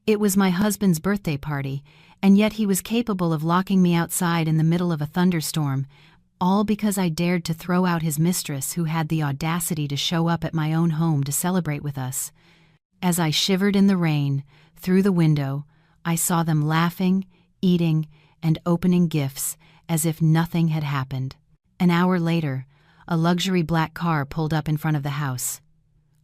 It was my husband's birthday party, and yet he was capable of locking me outside in the middle of a thunderstorm, all because I dared to throw out his mistress who had the audacity to show up at my own home to celebrate with us. As I shivered in the rain, through the window, I saw them laughing, eating, and opening gifts as if nothing had happened. An hour later, a luxury black car pulled up in front of the house.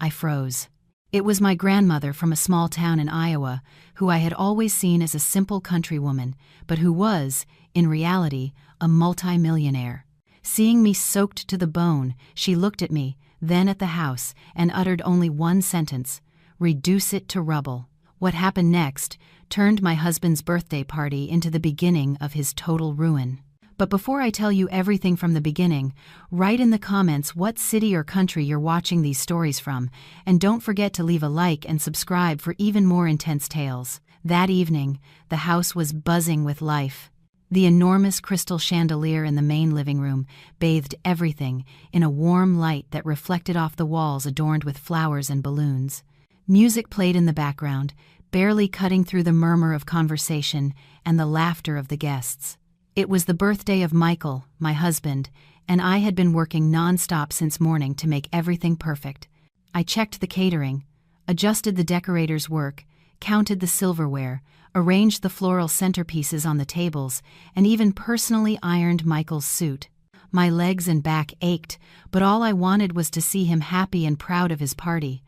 I froze. It was my grandmother from a small town in Iowa, who I had always seen as a simple countrywoman, but who was, in reality, a multi-millionaire. Seeing me soaked to the bone, she looked at me, then at the house, and uttered only one sentence: "Reduce it to rubble." What happened next turned my husband's birthday party into the beginning of his total ruin. But before I tell you everything from the beginning, write in the comments what city or country you're watching these stories from, and don't forget to leave a like and subscribe for even more intense tales. That evening, the house was buzzing with life. The enormous crystal chandelier in the main living room bathed everything in a warm light that reflected off the walls adorned with flowers and balloons. Music played in the background, barely cutting through the murmur of conversation and the laughter of the guests. It was the birthday of Michael, my husband, and I had been working non-stop since morning to make everything perfect. I checked the catering, adjusted the decorators' work, counted the silverware, arranged the floral centerpieces on the tables, and even personally ironed Michael's suit. My legs and back ached, but all I wanted was to see him happy and proud of his party.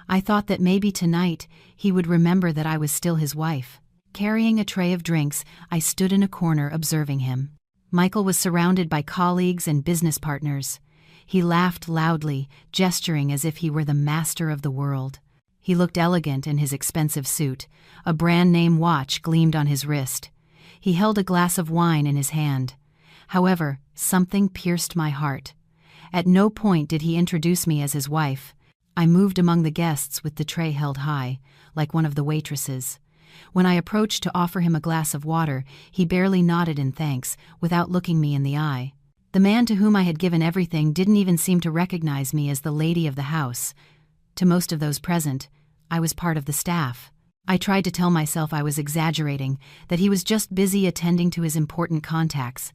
I thought that maybe tonight he would remember that I was still his wife. Carrying a tray of drinks, I stood in a corner observing him. Michael was surrounded by colleagues and business partners. He laughed loudly, gesturing as if he were the master of the world. He looked elegant in his expensive suit. A brand-name watch gleamed on his wrist. He held a glass of wine in his hand. However, something pierced my heart. At no point did he introduce me as his wife. I moved among the guests with the tray held high, like one of the waitresses. When I approached to offer him a glass of water, he barely nodded in thanks, without looking me in the eye. The man to whom I had given everything didn't even seem to recognize me as the lady of the house. To most of those present, I was part of the staff. I tried to tell myself I was exaggerating, that he was just busy attending to his important contacts.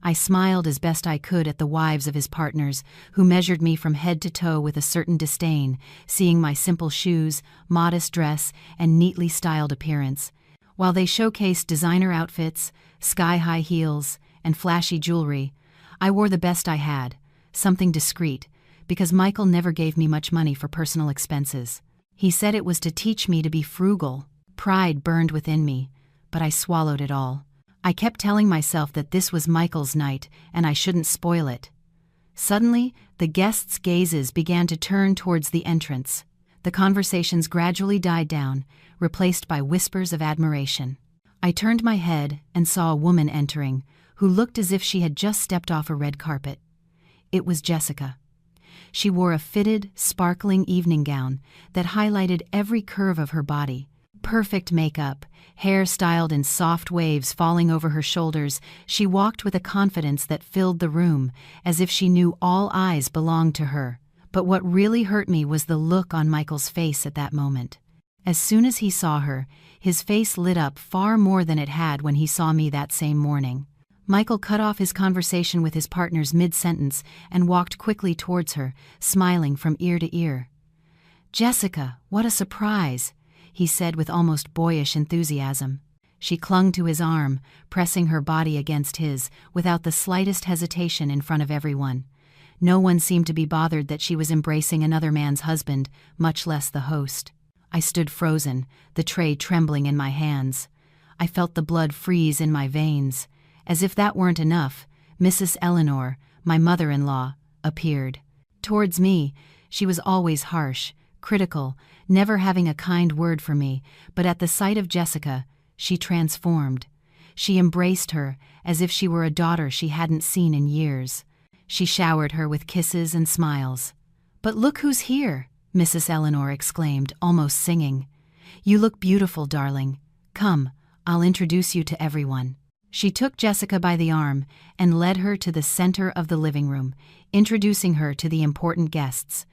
I smiled as best I could at the wives of his partners, who measured me from head to toe with a certain disdain, seeing my simple shoes, modest dress, and neatly styled appearance. While they showcased designer outfits, sky-high heels, and flashy jewelry, I wore the best I had, something discreet, because Michael never gave me much money for personal expenses. He said it was to teach me to be frugal. Pride burned within me, but I swallowed it all. I kept telling myself that this was Michael's night, and I shouldn't spoil it. Suddenly, the guests' gazes began to turn towards the entrance. The conversations gradually died down, replaced by whispers of admiration. I turned my head and saw a woman entering, who looked as if she had just stepped off a red carpet. It was Jessica. She wore a fitted, sparkling evening gown that highlighted every curve of her body. Perfect makeup, hair styled in soft waves falling over her shoulders, she walked with a confidence that filled the room, as if she knew all eyes belonged to her. But what really hurt me was the look on Michael's face at that moment. As soon as he saw her, his face lit up far more than it had when he saw me that same morning. Michael cut off his conversation with his partners mid-sentence and walked quickly towards her, smiling from ear to ear. "Jessica, what a surprise!" he said with almost boyish enthusiasm. She clung to his arm, pressing her body against his, without the slightest hesitation in front of everyone. No one seemed to be bothered that she was embracing another man's husband, much less the host. I stood frozen, the tray trembling in my hands. I felt the blood freeze in my veins. As if that weren't enough, Mrs. Eleanor, my mother-in-law, appeared. Towards me, she was always harsh, critical, never having a kind word for me, but at the sight of Jessica, she transformed. She embraced her as if she were a daughter she hadn't seen in years. She showered her with kisses and smiles. "But look who's here," Mrs. Eleanor exclaimed, almost singing. "You look beautiful, darling. Come, I'll introduce you to everyone." She took Jessica by the arm and led her to the center of the living room, introducing her to the important guests.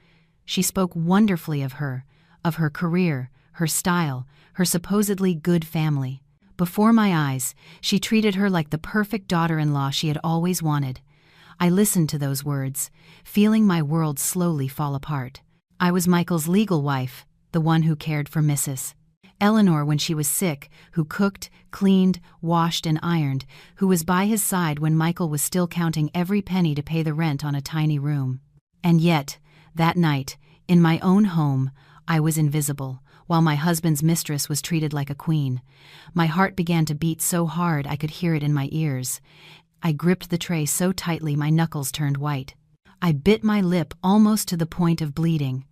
She spoke wonderfully of her career, her style, her supposedly good family. Before my eyes, she treated her like the perfect daughter-in-law she had always wanted. I listened to those words, feeling my world slowly fall apart. I was Michael's legal wife, the one who cared for Mrs. Eleanor when she was sick, who cooked, cleaned, washed, and ironed, who was by his side when Michael was still counting every penny to pay the rent on a tiny room. And yet, that night, in my own home, I was invisible, while my husband's mistress was treated like a queen. My heart began to beat so hard I could hear it in my ears. I gripped the tray so tightly my knuckles turned white. I bit my lip almost to the point of bleeding.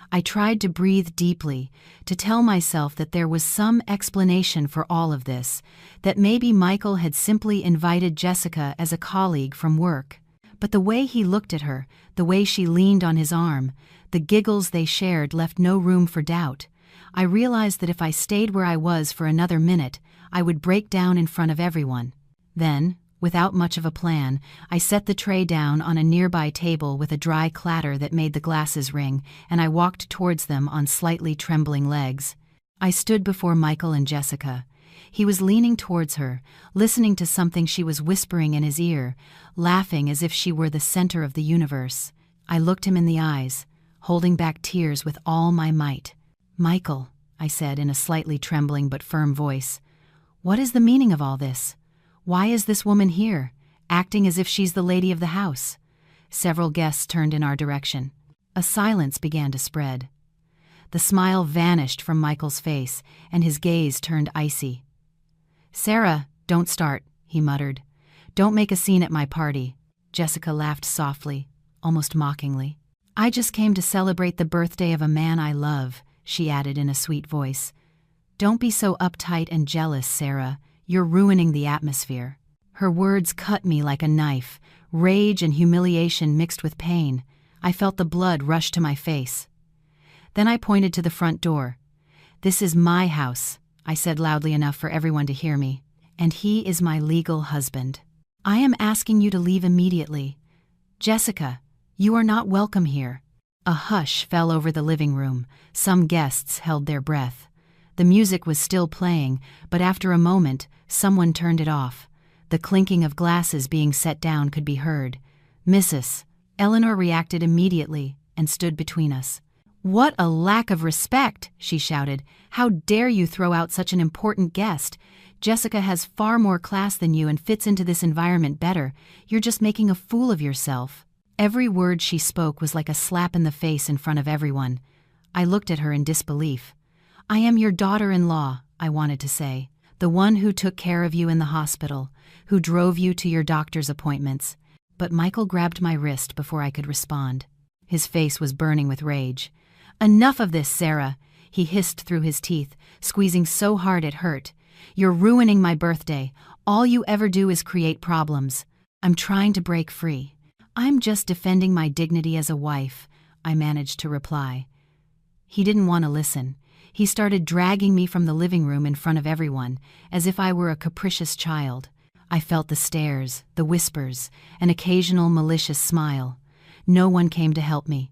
I tried to breathe deeply, to tell myself that there was some explanation for all of this, that maybe Michael had simply invited Jessica as a colleague from work. But the way he looked at her, the way she leaned on his arm, the giggles they shared left no room for doubt. I realized that if I stayed where I was for another minute, I would break down in front of everyone. Then, without much of a plan, I set the tray down on a nearby table with a dry clatter that made the glasses ring, and I walked towards them on slightly trembling legs. I stood before Michael and Jessica. He was leaning towards her, listening to something she was whispering in his ear, laughing as if she were the center of the universe. I looked him in the eyes, holding back tears with all my might. "Michael," I said in a slightly trembling but firm voice, "what is the meaning of all this? Why is this woman here, acting as if she's the lady of the house?" Several guests turned in our direction. A silence began to spread. The smile vanished from Michael's face, and his gaze turned icy. "Sarah, don't start," he muttered. "Don't make a scene at my party." Jessica laughed softly, almost mockingly. "I just came to celebrate the birthday of a man I love," she added in a sweet voice. "Don't be so uptight and jealous, Sarah. You're ruining the atmosphere." Her words cut me like a knife, rage and humiliation mixed with pain. I felt the blood rush to my face. Then I pointed to the front door. "This is my house," I said loudly enough for everyone to hear me, "and he is my legal husband. I am asking you to leave immediately. Jessica, you are not welcome here." A hush fell over the living room. Some guests held their breath. The music was still playing, but after a moment, someone turned it off. The clinking of glasses being set down could be heard. Mrs. Eleanor reacted immediately and stood between us. "What a lack of respect!" she shouted. "How dare you throw out such an important guest? Jessica has far more class than you and fits into this environment better. You're just making a fool of yourself." Every word she spoke was like a slap in the face in front of everyone. I looked at her in disbelief. "I am your daughter-in-law," I wanted to say, "the one who took care of you in the hospital, who drove you to your doctor's appointments." But Michael grabbed my wrist before I could respond. His face was burning with rage. "Enough of this, Sarah," he hissed through his teeth, squeezing so hard it hurt. "You're ruining my birthday. All you ever do is create problems." "I'm trying to break free. I'm just defending my dignity as a wife," I managed to reply. He didn't want to listen. He started dragging me from the living room in front of everyone, as if I were a capricious child. I felt the stares, the whispers, an occasional malicious smile. No one came to help me.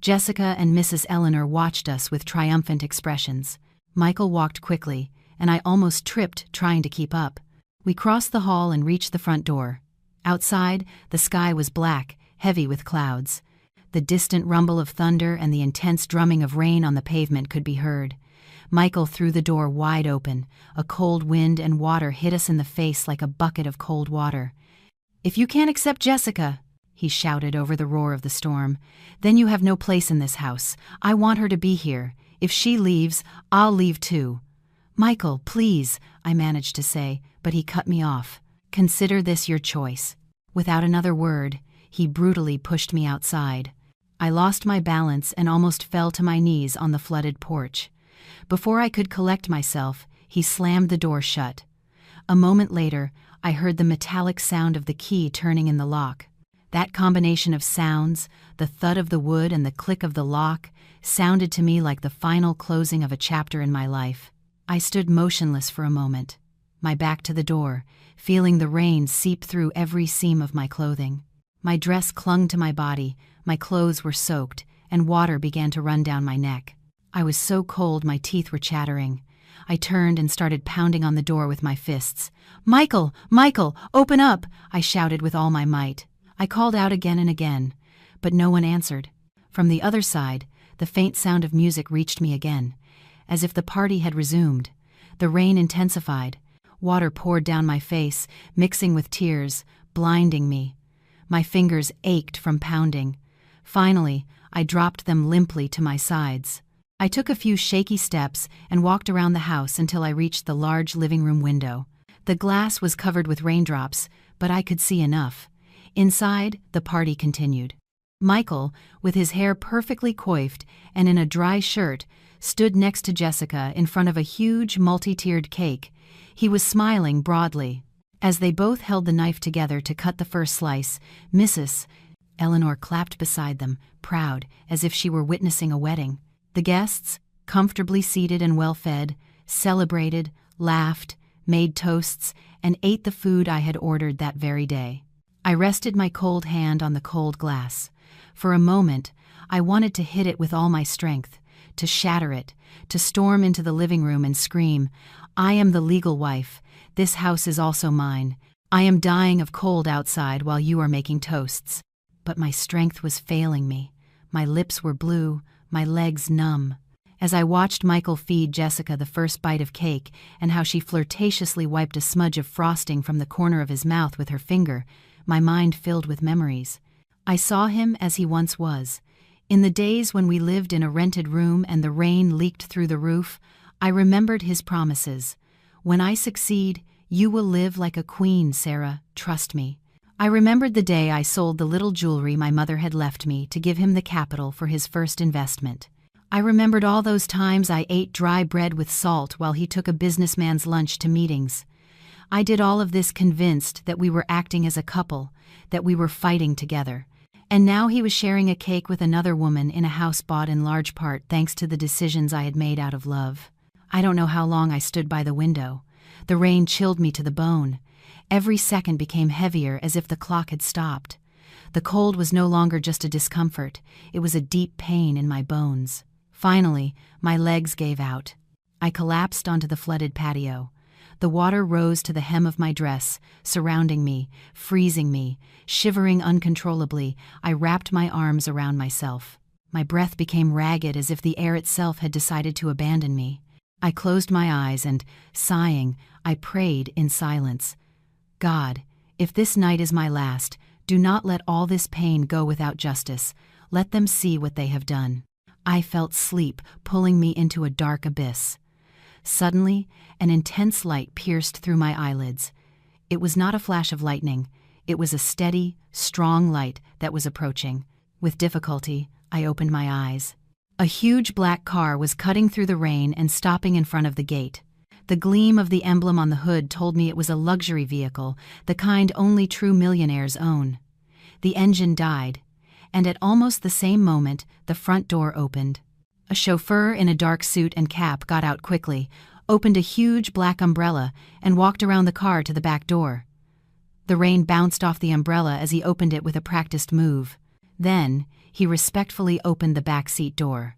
Jessica and Mrs. Eleanor watched us with triumphant expressions. Michael walked quickly, and I almost tripped trying to keep up. We crossed the hall and reached the front door. Outside, the sky was black, heavy with clouds. The distant rumble of thunder and the intense drumming of rain on the pavement could be heard. Michael threw the door wide open. A cold wind and water hit us in the face like a bucket of cold water. "If you can't accept Jessica," he shouted over the roar of the storm, "then you have no place in this house. I want her to be here. If she leaves, I'll leave too." "Michael, please," I managed to say, but he cut me off. "Consider this your choice." Without another word, he brutally pushed me outside. I lost my balance and almost fell to my knees on the flooded porch. Before I could collect myself, he slammed the door shut. A moment later, I heard the metallic sound of the key turning in the lock. That combination of sounds, the thud of the wood and the click of the lock, sounded to me like the final closing of a chapter in my life. I stood motionless for a moment, my back to the door, feeling the rain seep through every seam of my clothing. My dress clung to my body, my clothes were soaked, and water began to run down my neck. I was so cold my teeth were chattering. I turned and started pounding on the door with my fists. "Michael! Michael! Open up!" I shouted with all my might. I called out again and again, but no one answered. From the other side, the faint sound of music reached me again, as if the party had resumed. The rain intensified. Water poured down my face, mixing with tears, blinding me. My fingers ached from pounding. Finally, I dropped them limply to my sides. I took a few shaky steps and walked around the house until I reached the large living room window. The glass was covered with raindrops, but I could see enough. Inside, the party continued. Michael, with his hair perfectly coiffed and in a dry shirt, stood next to Jessica in front of a huge multi-tiered cake. He was smiling broadly. As they both held the knife together to cut the first slice, Mrs. Eleanor clapped beside them, proud, as if she were witnessing a wedding. The guests, comfortably seated and well-fed, celebrated, laughed, made toasts, and ate the food I had ordered that very day. I rested my cold hand on the cold glass. For a moment, I wanted to hit it with all my strength, to shatter it, to storm into the living room and scream, "I am the legal wife. This house is also mine. I am dying of cold outside while you are making toasts." But my strength was failing me. My lips were blue, my legs numb. As I watched Michael feed Jessica the first bite of cake and how she flirtatiously wiped a smudge of frosting from the corner of his mouth with her finger, my mind filled with memories. I saw him as he once was. In the days when we lived in a rented room and the rain leaked through the roof, I remembered his promises. "When I succeed, you will live like a queen, Sarah, trust me." I remembered the day I sold the little jewelry my mother had left me to give him the capital for his first investment. I remembered all those times I ate dry bread with salt while he took a businessman's lunch to meetings. I did all of this convinced that we were acting as a couple, that we were fighting together. And now he was sharing a cake with another woman in a house bought in large part thanks to the decisions I had made out of love. I don't know how long I stood by the window. The rain chilled me to the bone. Every second became heavier as if the clock had stopped. The cold was no longer just a discomfort, it was a deep pain in my bones. Finally, my legs gave out. I collapsed onto the flooded patio. The water rose to the hem of my dress, surrounding me, freezing me. Shivering uncontrollably, I wrapped my arms around myself. My breath became ragged as if the air itself had decided to abandon me. I closed my eyes and, sighing, I prayed in silence. "God, if this night is my last, do not let all this pain go without justice. Let them see what they have done." I felt sleep pulling me into a dark abyss. Suddenly, an intense light pierced through my eyelids. It was not a flash of lightning. It was a steady, strong light that was approaching. With difficulty, I opened my eyes. A huge black car was cutting through the rain and stopping in front of the gate. The gleam of the emblem on the hood told me it was a luxury vehicle, the kind only true millionaires own. The engine died, and at almost the same moment, the front door opened. A chauffeur in a dark suit and cap got out quickly, opened a huge black umbrella, and walked around the car to the back door. The rain bounced off the umbrella as he opened it with a practiced move. Then, he respectfully opened the back seat door.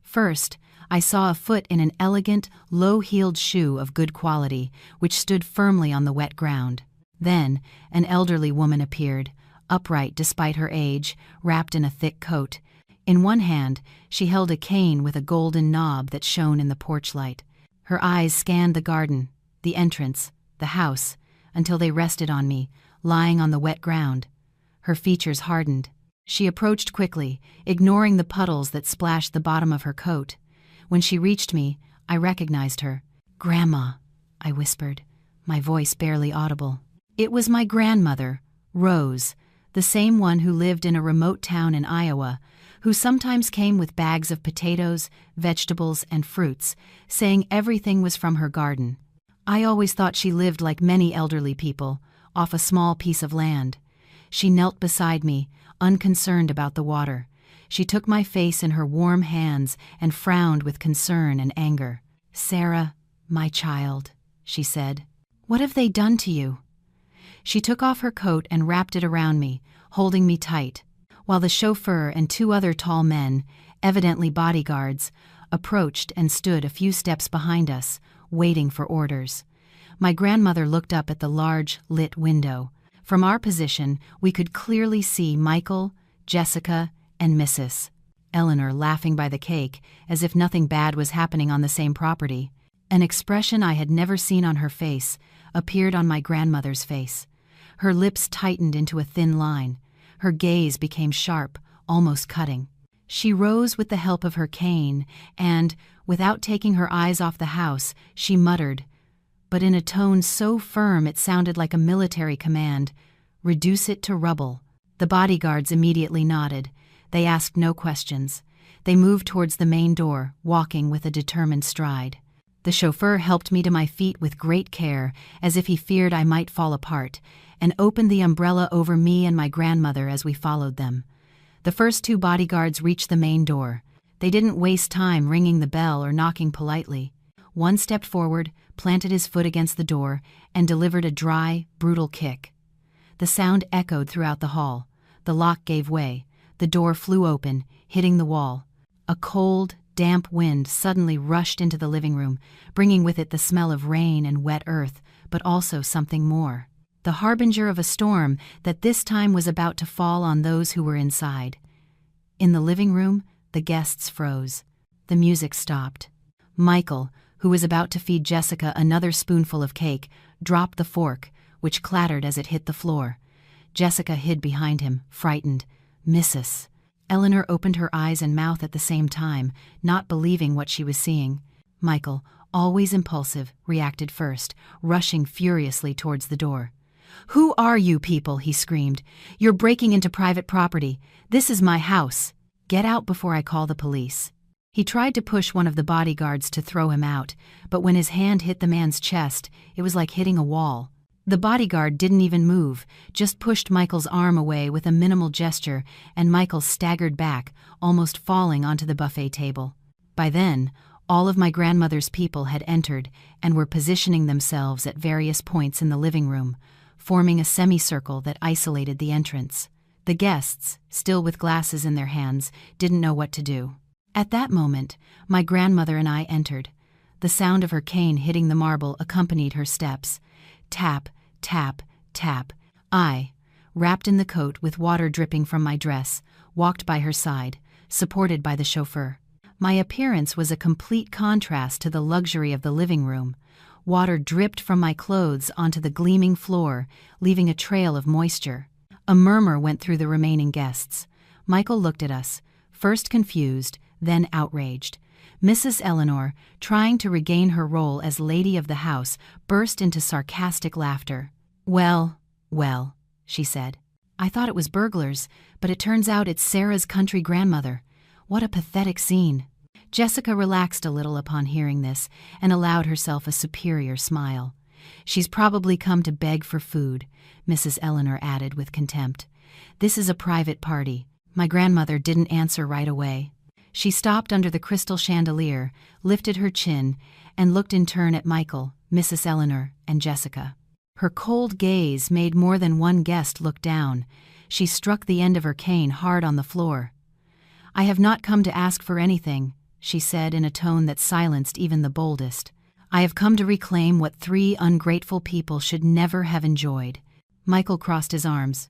First, I saw a foot in an elegant, low-heeled shoe of good quality, which stood firmly on the wet ground. Then, an elderly woman appeared, upright despite her age, wrapped in a thick coat. In one hand, she held a cane with a golden knob that shone in the porch light. Her eyes scanned the garden, the entrance, the house, until they rested on me, lying on the wet ground. Her features hardened. She approached quickly, ignoring the puddles that splashed the bottom of her coat. When she reached me, I recognized her. "Grandma," I whispered, my voice barely audible. It was my grandmother, Rose, the same one who lived in a remote town in Iowa, who sometimes came with bags of potatoes, vegetables, and fruits, saying everything was from her garden. I always thought she lived like many elderly people, off a small piece of land. She knelt beside me, unconcerned about the water. She took my face in her warm hands and frowned with concern and anger. "Sarah, my child," she said, "what have they done to you?" She took off her coat and wrapped it around me, holding me tight, while the chauffeur and two other tall men, evidently bodyguards, approached and stood a few steps behind us, waiting for orders. My grandmother looked up at the large, lit window. From our position, we could clearly see Michael, Jessica, and Mrs. Eleanor laughing by the cake, as if nothing bad was happening on the same property. An expression I had never seen on her face appeared on my grandmother's face. Her lips tightened into a thin line. Her gaze became sharp, almost cutting. She rose with the help of her cane, and, without taking her eyes off the house, she muttered, but in a tone so firm it sounded like a military command, "Reduce it to rubble." The bodyguards immediately nodded. They asked no questions. They moved towards the main door, walking with a determined stride. The chauffeur helped me to my feet with great care, as if he feared I might fall apart, and opened the umbrella over me and my grandmother as we followed them. The first two bodyguards reached the main door. They didn't waste time ringing the bell or knocking politely. One stepped forward, planted his foot against the door, and delivered a dry, brutal kick. The sound echoed throughout the hall. The lock gave way. The door flew open, hitting the wall. A cold, damp wind suddenly rushed into the living room, bringing with it the smell of rain and wet earth, but also something more. The harbinger of a storm that this time was about to fall on those who were inside. In the living room, the guests froze. The music stopped. Michael, who was about to feed Jessica another spoonful of cake, dropped the fork, which clattered as it hit the floor. Jessica hid behind him, frightened. Mrs. Eleanor opened her eyes and mouth at the same time, not believing what she was seeing. Michael, always impulsive, reacted first, rushing furiously towards the door. "Who are you people?" he screamed. "You're breaking into private property. This is my house. Get out before I call the police." He tried to push one of the bodyguards to throw him out, but when his hand hit the man's chest, it was like hitting a wall. The bodyguard didn't even move, just pushed Michael's arm away with a minimal gesture, and Michael staggered back, almost falling onto the buffet table. By then, all of my grandmother's people had entered and were positioning themselves at various points in the living room, forming a semicircle that isolated the entrance. The guests, still with glasses in their hands, didn't know what to do. At that moment, my grandmother and I entered. The sound of her cane hitting the marble accompanied her steps. Tap, tap, tap. I, wrapped in the coat with water dripping from my dress, walked by her side, supported by the chauffeur. My appearance was a complete contrast to the luxury of the living room. Water dripped from my clothes onto the gleaming floor, leaving a trail of moisture. A murmur went through the remaining guests. Michael looked at us, first confused, then outraged. Mrs. Eleanor, trying to regain her role as lady of the house, burst into sarcastic laughter. Well, she said. "I thought it was burglars, but it turns out it's Sarah's country grandmother. What a pathetic scene." Jessica relaxed a little upon hearing this and allowed herself a superior smile. "She's probably come to beg for food," Mrs. Eleanor added with contempt. "This is a private party." My grandmother didn't answer right away. She stopped under the crystal chandelier, lifted her chin, and looked in turn at Michael, Mrs. Eleanor, and Jessica. Her cold gaze made more than one guest look down. She struck the end of her cane hard on the floor. "I have not come to ask for anything," she said in a tone that silenced even the boldest. "I have come to reclaim what 3 ungrateful people should never have enjoyed." Michael crossed his arms.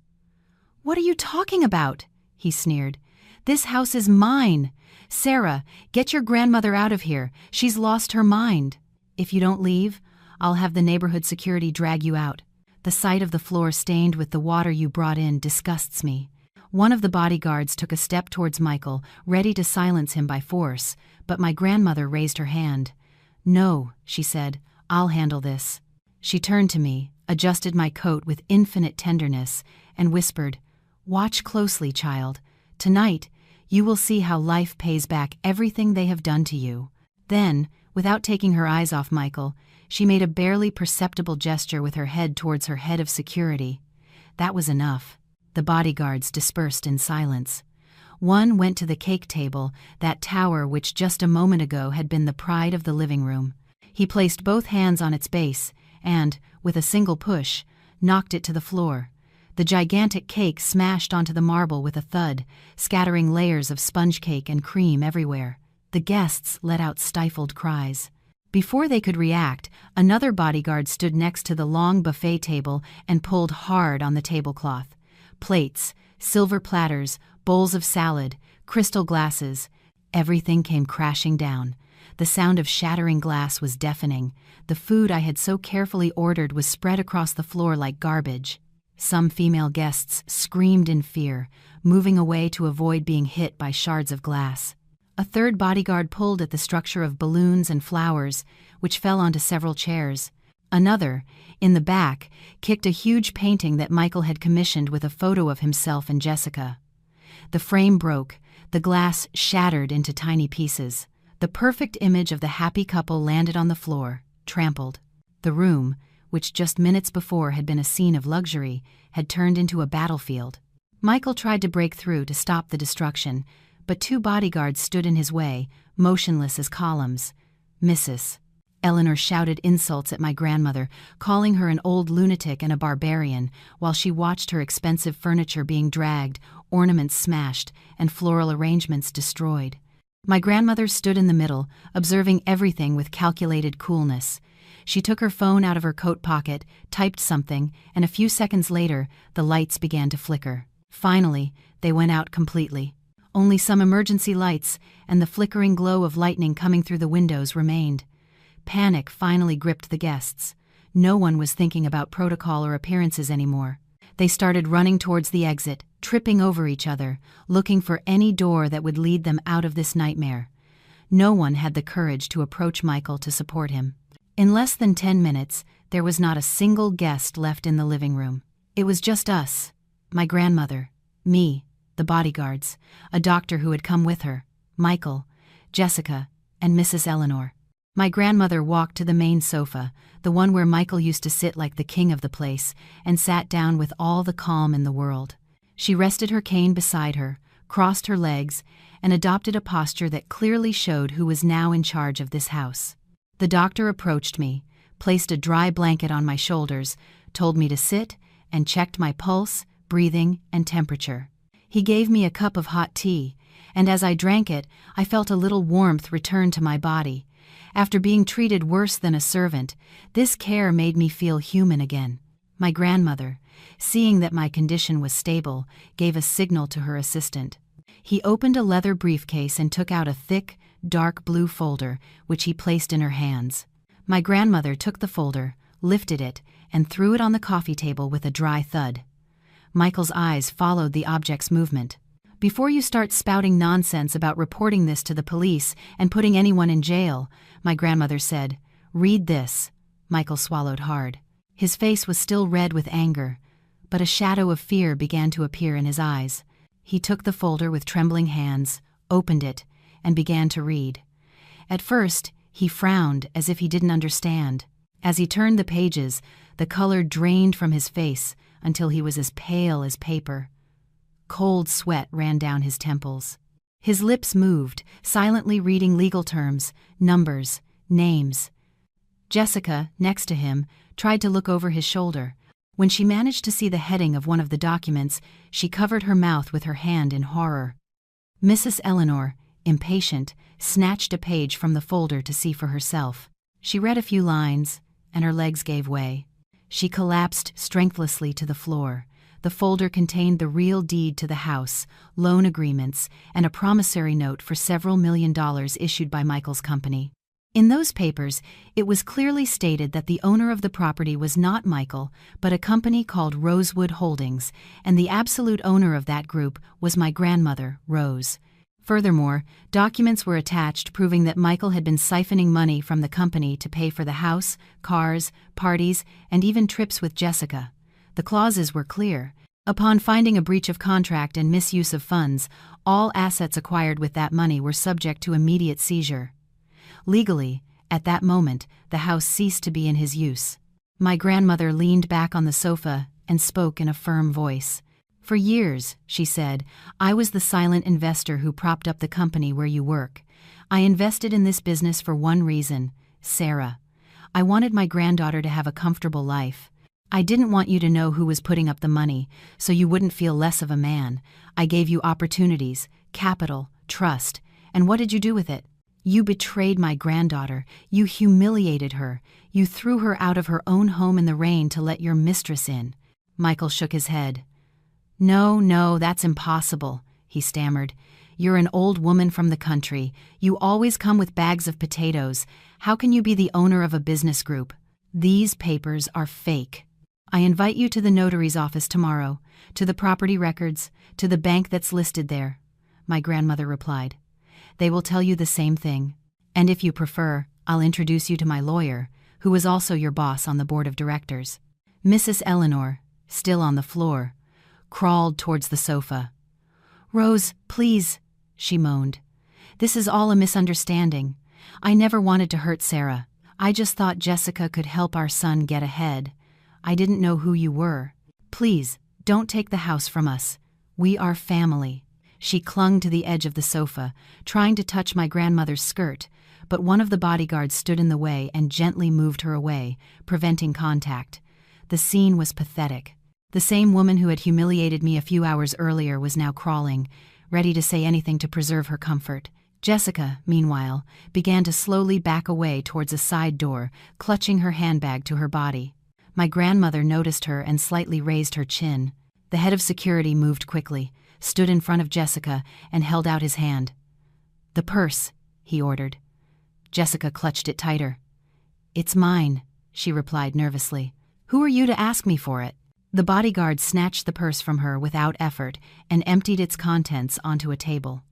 "What are you talking about?" he sneered. "This house is mine. Sarah, get your grandmother out of here. She's lost her mind. If you don't leave, I'll have the neighborhood security drag you out. The sight of the floor stained with the water you brought in disgusts me." One of the bodyguards took a step towards Michael, ready to silence him by force, but my grandmother raised her hand. "No," she said, "I'll handle this." She turned to me, adjusted my coat with infinite tenderness, and whispered, "Watch closely, child. Tonight, you will see how life pays back everything they have done to you." Then, without taking her eyes off Michael, she made a barely perceptible gesture with her head towards her head of security. That was enough. The bodyguards dispersed in silence. One went to the cake table, that tower which just a moment ago had been the pride of the living room. He placed both hands on its base and, with a single push, knocked it to the floor. The gigantic cake smashed onto the marble with a thud, scattering layers of sponge cake and cream everywhere. The guests let out stifled cries. Before they could react, another bodyguard stood next to the long buffet table and pulled hard on the tablecloth. Plates, silver platters, bowls of salad, crystal glasses, everything came crashing down. The sound of shattering glass was deafening. The food I had so carefully ordered was spread across the floor like garbage. Some female guests screamed in fear, moving away to avoid being hit by shards of glass. A third bodyguard pulled at the structure of balloons and flowers, which fell onto several chairs. Another, in the back, kicked a huge painting that Michael had commissioned with a photo of himself and Jessica. The frame broke, the glass shattered into tiny pieces. The perfect image of the happy couple landed on the floor, trampled. The room, which just minutes before had been a scene of luxury, had turned into a battlefield. Michael tried to break through to stop the destruction, but two bodyguards stood in his way, motionless as columns. "Mrs." Eleanor shouted insults at my grandmother, calling her an old lunatic and a barbarian, while she watched her expensive furniture being dragged, ornaments smashed, and floral arrangements destroyed. My grandmother stood in the middle, observing everything with calculated coolness. She took her phone out of her coat pocket, typed something, and a few seconds later, the lights began to flicker. Finally, they went out completely. Only some emergency lights and the flickering glow of lightning coming through the windows remained. Panic finally gripped the guests. No one was thinking about protocol or appearances anymore. They started running towards the exit, tripping over each other, looking for any door that would lead them out of this nightmare. No one had the courage to approach Michael to support him. In less than 10 minutes, there was not a single guest left in the living room. It was just us, my grandmother, me, the bodyguards, a doctor who had come with her, Michael, Jessica, and Mrs. Eleanor. My grandmother walked to the main sofa, the one where Michael used to sit like the king of the place, and sat down with all the calm in the world. She rested her cane beside her, crossed her legs, and adopted a posture that clearly showed who was now in charge of this house. The doctor approached me, placed a dry blanket on my shoulders, told me to sit, and checked my pulse, breathing, and temperature. He gave me a cup of hot tea, and as I drank it, I felt a little warmth return to my body. After being treated worse than a servant, this care made me feel human again. My grandmother, seeing that my condition was stable, gave a signal to her assistant. He opened a leather briefcase and took out a thick, dark blue folder, which he placed in her hands. My grandmother took the folder, lifted it, and threw it on the coffee table with a dry thud. Michael's eyes followed the object's movement. "Before you start spouting nonsense about reporting this to the police and putting anyone in jail," my grandmother said, "read this." Michael swallowed hard. His face was still red with anger, but a shadow of fear began to appear in his eyes. He took the folder with trembling hands, opened it, and began to read. At first, he frowned as if he didn't understand. As he turned the pages, the color drained from his face until he was as pale as paper. Cold sweat ran down his temples. His lips moved, silently reading legal terms, numbers, names. Jessica, next to him, tried to look over his shoulder. When she managed to see the heading of one of the documents, she covered her mouth with her hand in horror. Mrs. Eleanor, impatient, snatched a page from the folder to see for herself. She read a few lines, and her legs gave way. She collapsed strengthlessly to the floor. The folder contained the real deed to the house, loan agreements, and a promissory note for several $1 million issued by Michael's company. In those papers, it was clearly stated that the owner of the property was not Michael, but a company called Rosewood Holdings, and the absolute owner of that group was my grandmother, Rose. Furthermore, documents were attached proving that Michael had been siphoning money from the company to pay for the house, cars, parties, and even trips with Jessica. The clauses were clear. Upon finding a breach of contract and misuse of funds, all assets acquired with that money were subject to immediate seizure. Legally, at that moment, the house ceased to be in his use. My grandmother leaned back on the sofa and spoke in a firm voice. "For years," she said, "I was the silent investor who propped up the company where you work. I invested in this business for one reason, Sarah. I wanted my granddaughter to have a comfortable life. I didn't want you to know who was putting up the money, so you wouldn't feel less of a man. I gave you opportunities, capital, trust, and what did you do with it? You betrayed my granddaughter. You humiliated her. You threw her out of her own home in the rain to let your mistress in." Michael shook his head. No, that's impossible," he stammered. "You're an old woman from the country. You always come with bags of potatoes. How can you be the owner of a business group? These papers are fake. I invite you to the notary's office tomorrow, to the property records, to the bank that's listed there," my grandmother replied. "They will tell you the same thing. And if you prefer, I'll introduce you to my lawyer, who is also your boss on the board of directors." Mrs. Eleanor, still on the floor, crawled towards the sofa. "Rose, please," she moaned. "This is all a misunderstanding. I never wanted to hurt Sarah. I just thought Jessica could help our son get ahead. I didn't know who you were. Please, don't take the house from us. We are family." She clung to the edge of the sofa, trying to touch my grandmother's skirt, but one of the bodyguards stood in the way and gently moved her away, preventing contact. The scene was pathetic. The same woman who had humiliated me a few hours earlier was now crawling, ready to say anything to preserve her comfort. Jessica, meanwhile, began to slowly back away towards a side door, clutching her handbag to her body. My grandmother noticed her and slightly raised her chin. The head of security moved quickly, stood in front of Jessica, and held out his hand. "The purse," he ordered. Jessica clutched it tighter. "It's mine," she replied nervously. "Who are you to ask me for it?" The bodyguard snatched the purse from her without effort and emptied its contents onto a table.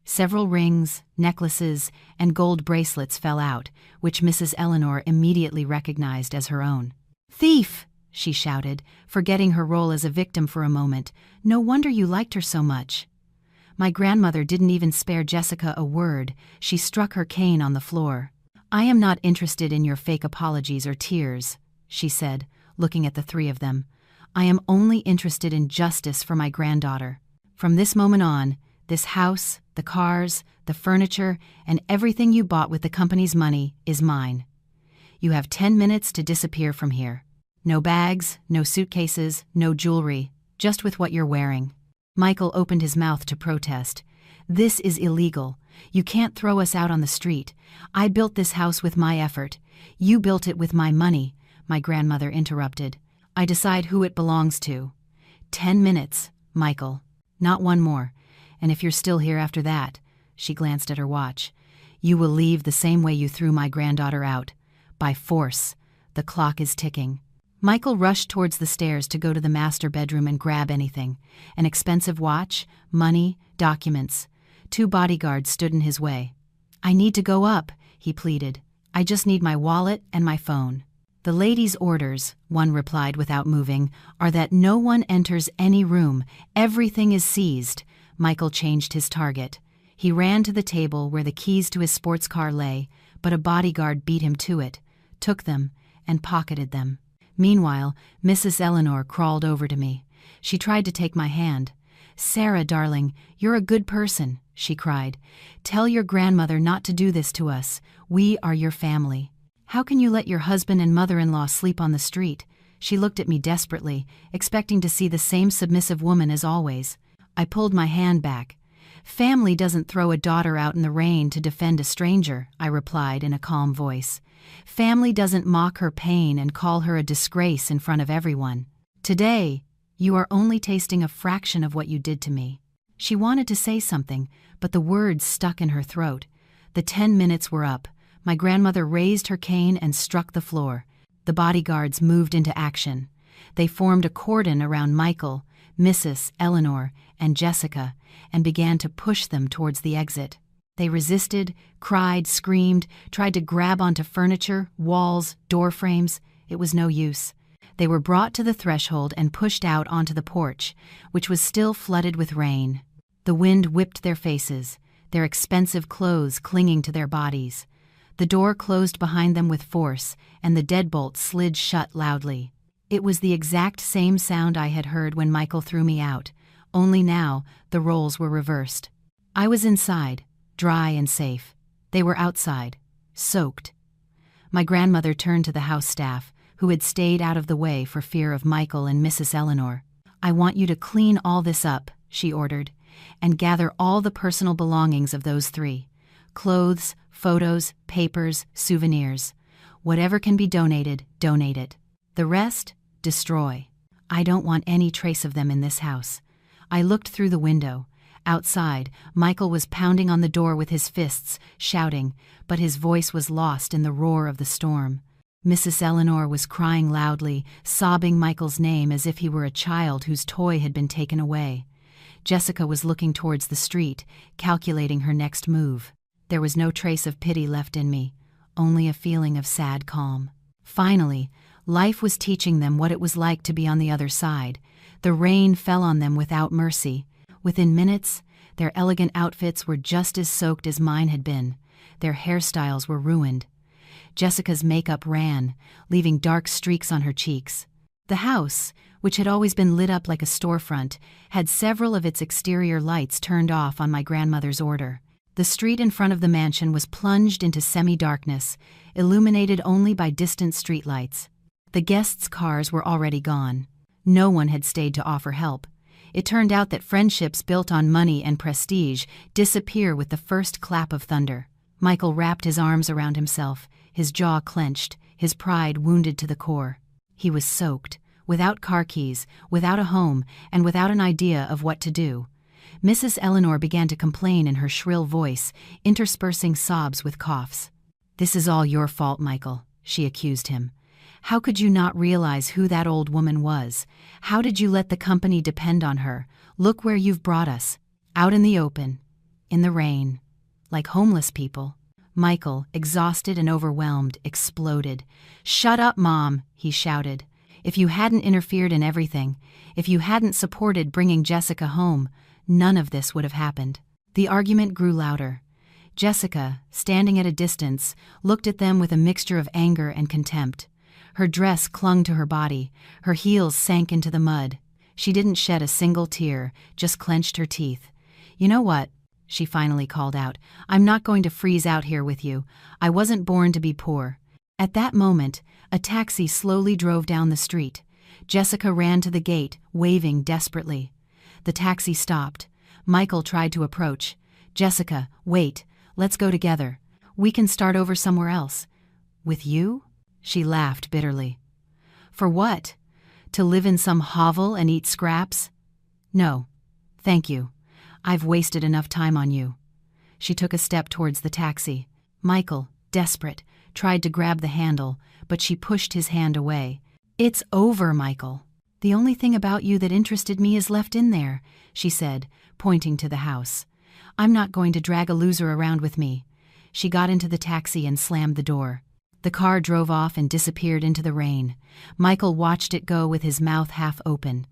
Several rings, necklaces, and gold bracelets fell out, which Mrs. Eleanor immediately recognized as her own. "Thief!" she shouted, forgetting her role as a victim for a moment. "No wonder you liked her so much." My grandmother didn't even spare Jessica a word. She struck her cane on the floor. "I am not interested in your fake apologies or tears," she said, looking at the three of them. "I am only interested in justice for my granddaughter. From this moment on, this house, the cars, the furniture, and everything you bought with the company's money is mine. You have 10 minutes to disappear from here. No bags, no suitcases, no jewelry, just with what you're wearing." Michael opened his mouth to protest. "This is illegal. You can't throw us out on the street. I built this house with my effort. You built it with my money," my grandmother interrupted. "I decide who it belongs to. 10 minutes, Michael. Not one more. And if you're still here after that," she glanced at her watch, "you will leave the same way you threw my granddaughter out. By force. The clock is ticking." Michael rushed towards the stairs to go to the master bedroom and grab anything. An expensive watch, money, documents. 2 bodyguards stood in his way. "I need to go up," he pleaded. "I just need my wallet and my phone." "The lady's orders," one replied without moving, "are that no one enters any room. Everything is seized." Michael changed his target. He ran to the table where the keys to his sports car lay, but a bodyguard beat him to it, took them, and pocketed them. Meanwhile, Mrs. Eleanor crawled over to me. She tried to take my hand. "Sarah, darling, you're a good person," she cried. "Tell your grandmother not to do this to us. We are your family. How can you let your husband and mother-in-law sleep on the street?" She looked at me desperately, expecting to see the same submissive woman as always. I pulled my hand back. "Family doesn't throw a daughter out in the rain to defend a stranger," I replied in a calm voice. "Family doesn't mock her pain and call her a disgrace in front of everyone. Today, you are only tasting a fraction of what you did to me." She wanted to say something, but the words stuck in her throat. The 10 minutes were up. My grandmother raised her cane and struck the floor. The bodyguards moved into action. They formed a cordon around Michael, Mrs. Eleanor, and Jessica, and began to push them towards the exit. They resisted, cried, screamed, tried to grab onto furniture, walls, door frames. It was no use. They were brought to the threshold and pushed out onto the porch, which was still flooded with rain. The wind whipped their faces, their expensive clothes clinging to their bodies. The door closed behind them with force, and the deadbolt slid shut loudly. It was the exact same sound I had heard when Michael threw me out, only now the roles were reversed. I was inside, dry and safe. They were outside, soaked. My grandmother turned to the house staff, who had stayed out of the way for fear of Michael and Mrs. Eleanor. "I want you to clean all this up," she ordered, "and gather all the personal belongings of those 3. Clothes, photos, papers, souvenirs. Whatever can be donated, donate it. The rest, destroy. I don't want any trace of them in this house. I looked through the window. Outside, Michael was pounding on the door with his fists, shouting, but his voice was lost in the roar of the storm. Mrs. Eleanor was crying loudly, sobbing Michael's name as if he were a child whose toy had been taken away. Jessica was looking towards the street, calculating her next move. There was no trace of pity left in me, only a feeling of sad calm. Finally, life was teaching them what it was like to be on the other side. The rain fell on them without mercy. Within minutes, their elegant outfits were just as soaked as mine had been. Their hairstyles were ruined. Jessica's makeup ran, leaving dark streaks on her cheeks. The house, which had always been lit up like a storefront, had several of its exterior lights turned off on my grandmother's order. The street in front of the mansion was plunged into semi-darkness, illuminated only by distant streetlights. The guests' cars were already gone. No one had stayed to offer help. It turned out that friendships built on money and prestige disappear with the first clap of thunder. Michael wrapped his arms around himself, his jaw clenched, his pride wounded to the core. He was soaked, without car keys, without a home, and without an idea of what to do. Mrs. Eleanor began to complain in her shrill voice, interspersing sobs with coughs. "This is all your fault, Michael," she accused him. "How could you not realize who that old woman was? How did you let the company depend on her? Look where you've brought us. Out in the open. In the rain. Like homeless people." Michael, exhausted and overwhelmed, exploded. "Shut up, Mom," he shouted. "If you hadn't interfered in everything, if you hadn't supported bringing Jessica home, none of this would have happened." The argument grew louder. Jessica, standing at a distance, looked at them with a mixture of anger and contempt. Her dress clung to her body, her heels sank into the mud. She didn't shed a single tear, just clenched her teeth. "You know what?" she finally called out. "I'm not going to freeze out here with you. I wasn't born to be poor." At that moment, a taxi slowly drove down the street. Jessica ran to the gate, waving desperately. The taxi stopped. Michael tried to approach. "Jessica, wait. Let's go together. We can start over somewhere else." "With you?" She laughed bitterly. "For what? To live in some hovel and eat scraps? No, thank you. I've wasted enough time on you." She took a step towards the taxi. Michael, desperate, tried to grab the handle, but she pushed his hand away. "It's over, Michael. The only thing about you that interested me is left in there," she said, pointing to the house. "I'm not going to drag a loser around with me." She got into the taxi and slammed the door. The car drove off and disappeared into the rain. Michael watched it go with his mouth half open.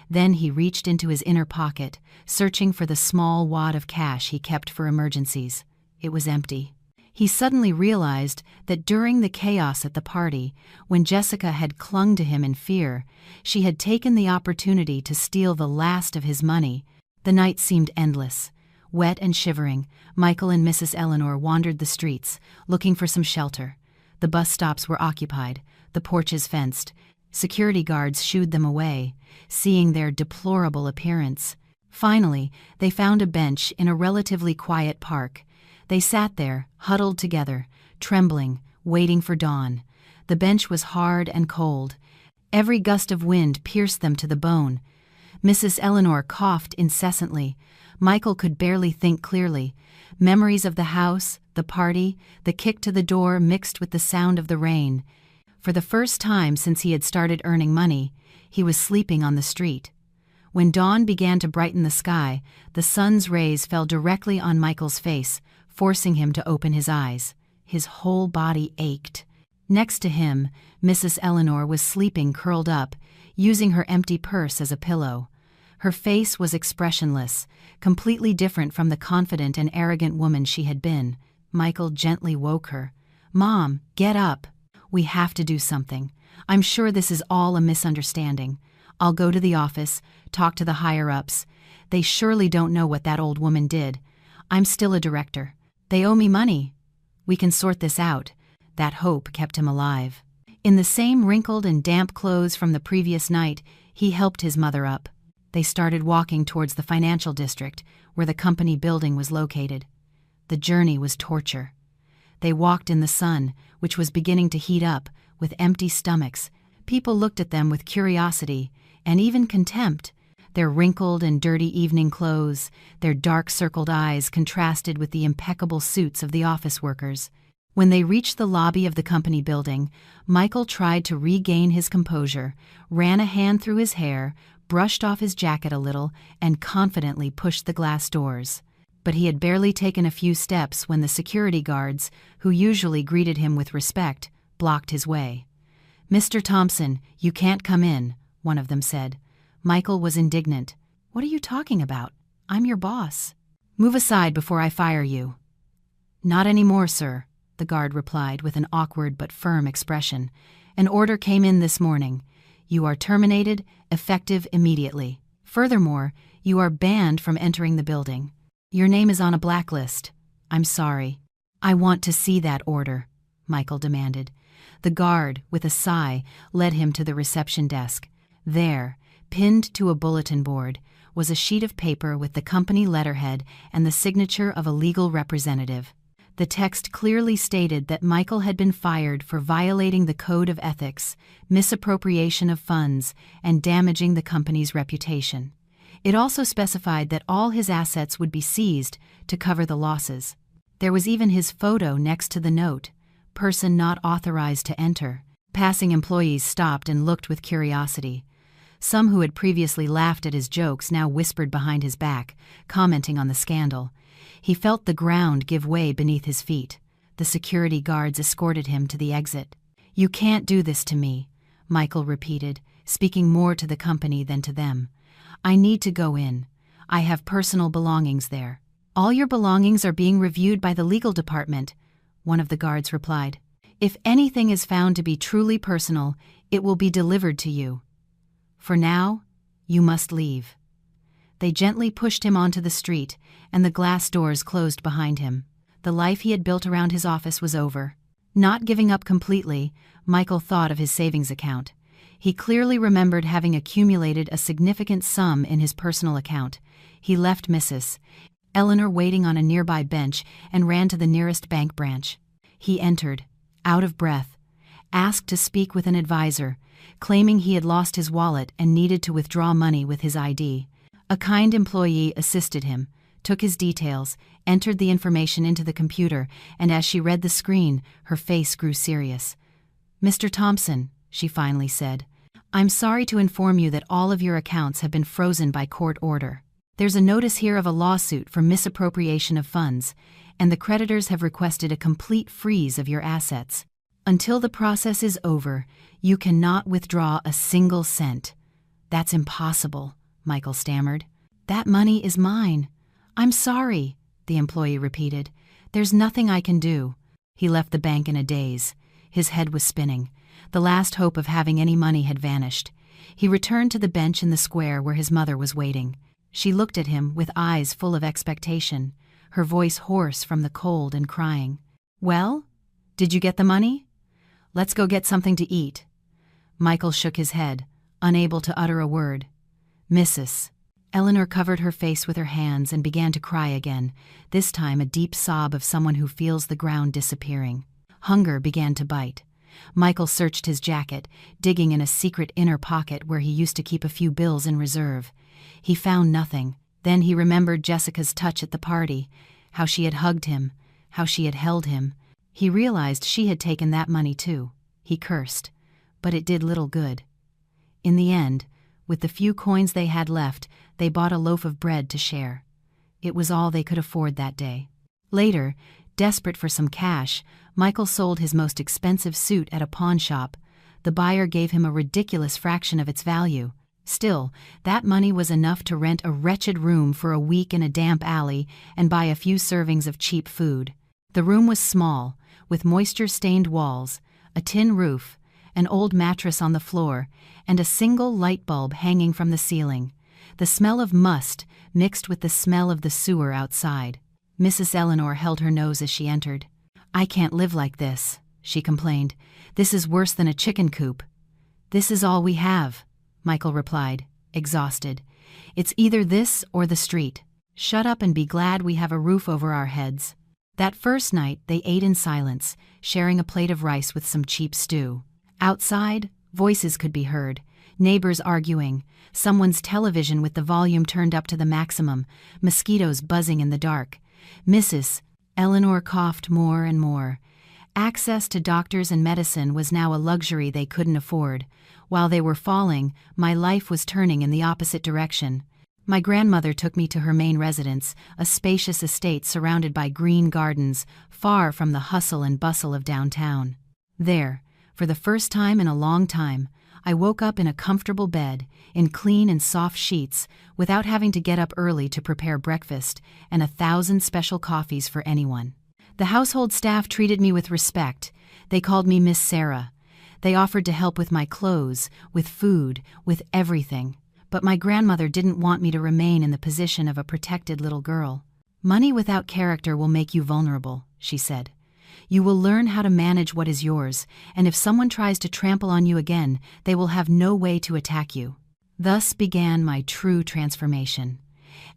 Then he reached into his inner pocket, searching for the small wad of cash he kept for emergencies. It was empty. He suddenly realized that during the chaos at the party, when Jessica had clung to him in fear, she had taken the opportunity to steal the last of his money. The night seemed endless. Wet and shivering, Michael and Mrs. Eleanor wandered the streets, looking for some shelter. The bus stops were occupied, the porches fenced. Security guards shooed them away, seeing their deplorable appearance. Finally, they found a bench in a relatively quiet park. They sat there, huddled together, trembling, waiting for dawn. The bench was hard and cold. Every gust of wind pierced them to the bone. Mrs. Eleanor coughed incessantly. Michael could barely think clearly. Memories of the house, the party, the kick to the door mixed with the sound of the rain. For the first time since he had started earning money, he was sleeping on the street. When dawn began to brighten the sky, the sun's rays fell directly on Michael's face, forcing him to open his eyes. His whole body ached. Next to him, Mrs. Eleanor was sleeping curled up, using her empty purse as a pillow. Her face was expressionless, completely different from the confident and arrogant woman she had been. Michael gently woke her. "Mom, get up. We have to do something. I'm sure this is all a misunderstanding. I'll go to the office, talk to the higher-ups. They surely don't know what that old woman did. I'm still a director. They owe me money. We can sort this out." That hope kept him alive. In the same wrinkled and damp clothes from the previous night, he helped his mother up. They started walking towards the financial district, where the company building was located. The journey was torture. They walked in the sun, which was beginning to heat up, with empty stomachs. People looked at them with curiosity, and even contempt. Their wrinkled and dirty evening clothes, their dark-circled eyes contrasted with the impeccable suits of the office workers. When they reached the lobby of the company building, Michael tried to regain his composure, ran a hand through his hair, brushed off his jacket a little, and confidently pushed the glass doors. But he had barely taken a few steps when the security guards, who usually greeted him with respect, blocked his way. "Mr. Thompson, you can't come in," one of them said. Michael was indignant. "What are you talking about? I'm your boss. Move aside before I fire you." "Not anymore, sir," the guard replied with an awkward but firm expression. "An order came in this morning. You are terminated, effective immediately. Furthermore, you are banned from entering the building. Your name is on a blacklist. I'm sorry." "I want to see that order," Michael demanded. The guard, with a sigh, led him to the reception desk. There, pinned to a bulletin board, was a sheet of paper with the company letterhead and the signature of a legal representative. The text clearly stated that Michael had been fired for violating the code of ethics, misappropriation of funds, and damaging the company's reputation. It also specified that all his assets would be seized to cover the losses. There was even his photo next to the note, "Person not authorized to enter." Passing employees stopped and looked with curiosity. Some who had previously laughed at his jokes now whispered behind his back, commenting on the scandal. He felt the ground give way beneath his feet. The security guards escorted him to the exit. "You can't do this to me," Michael repeated, speaking more to the company than to them. "I need to go in. I have personal belongings there." "All your belongings are being reviewed by the legal department," one of the guards replied. "If anything is found to be truly personal, it will be delivered to you. For now, you must leave." They gently pushed him onto the street, and the glass doors closed behind him. The life he had built around his office was over. Not giving up completely, Michael thought of his savings account. He clearly remembered having accumulated a significant sum in his personal account. He left Mrs. Eleanor waiting on a nearby bench and ran to the nearest bank branch. He entered, out of breath, asked to speak with an advisor, claiming he had lost his wallet and needed to withdraw money with his ID. A kind employee assisted him, took his details, entered the information into the computer, and as she read the screen, her face grew serious. "Mr. Thompson," she finally said, "I'm sorry to inform you that all of your accounts have been frozen by court order. There's a notice here of a lawsuit for misappropriation of funds, and the creditors have requested a complete freeze of your assets. Until the process is over, you cannot withdraw a single cent." "That's impossible," Michael stammered. "That money is mine." "I'm sorry," the employee repeated. "There's nothing I can do." He left the bank in a daze. His head was spinning. The last hope of having any money had vanished. He returned to the bench in the square where his mother was waiting. She looked at him with eyes full of expectation, her voice hoarse from the cold and crying. "Well, did you get the money? Let's go get something to eat." Michael shook his head, unable to utter a word. "Mrs." Eleanor covered her face with her hands and began to cry again, this time a deep sob of someone who feels the ground disappearing. Hunger began to bite. Michael searched his jacket, digging in a secret inner pocket where he used to keep a few bills in reserve. He found nothing. Then he remembered Jessica's touch at the party, how she had hugged him, how she had held him. He realized she had taken that money too. He cursed, but it did little good. In the end, with the few coins they had left, they bought a loaf of bread to share. It was all they could afford that day. Later, desperate for some cash, Michael sold his most expensive suit at a pawn shop. The buyer gave him a ridiculous fraction of its value. Still, that money was enough to rent a wretched room for a week in a damp alley and buy a few servings of cheap food. The room was small, with moisture-stained walls, a tin roof, an old mattress on the floor, and a single light bulb hanging from the ceiling. The smell of must mixed with the smell of the sewer outside. Mrs. Eleanor held her nose as she entered. "I can't live like this," she complained. "This is worse than a chicken coop." "This is all we have," Michael replied, exhausted. "It's either this or the street. Shut up and be glad we have a roof over our heads." That first night, they ate in silence, sharing a plate of rice with some cheap stew. Outside, voices could be heard, neighbors arguing, someone's television with the volume turned up to the maximum, mosquitoes buzzing in the dark. Mrs. Eleanor coughed more and more. Access to doctors and medicine was now a luxury they couldn't afford. While they were falling, my life was turning in the opposite direction. My grandmother took me to her main residence, a spacious estate surrounded by green gardens, far from the hustle and bustle of downtown. There, for the first time in a long time, I woke up in a comfortable bed, in clean and soft sheets, without having to get up early to prepare breakfast, and 1,000 special coffees for anyone. The household staff treated me with respect. They called me Miss Sarah. They offered to help with my clothes, with food, with everything. But my grandmother didn't want me to remain in the position of a protected little girl. "Money without character will make you vulnerable," she said. "You will learn how to manage what is yours, and if someone tries to trample on you again, they will have no way to attack you." Thus began my true transformation.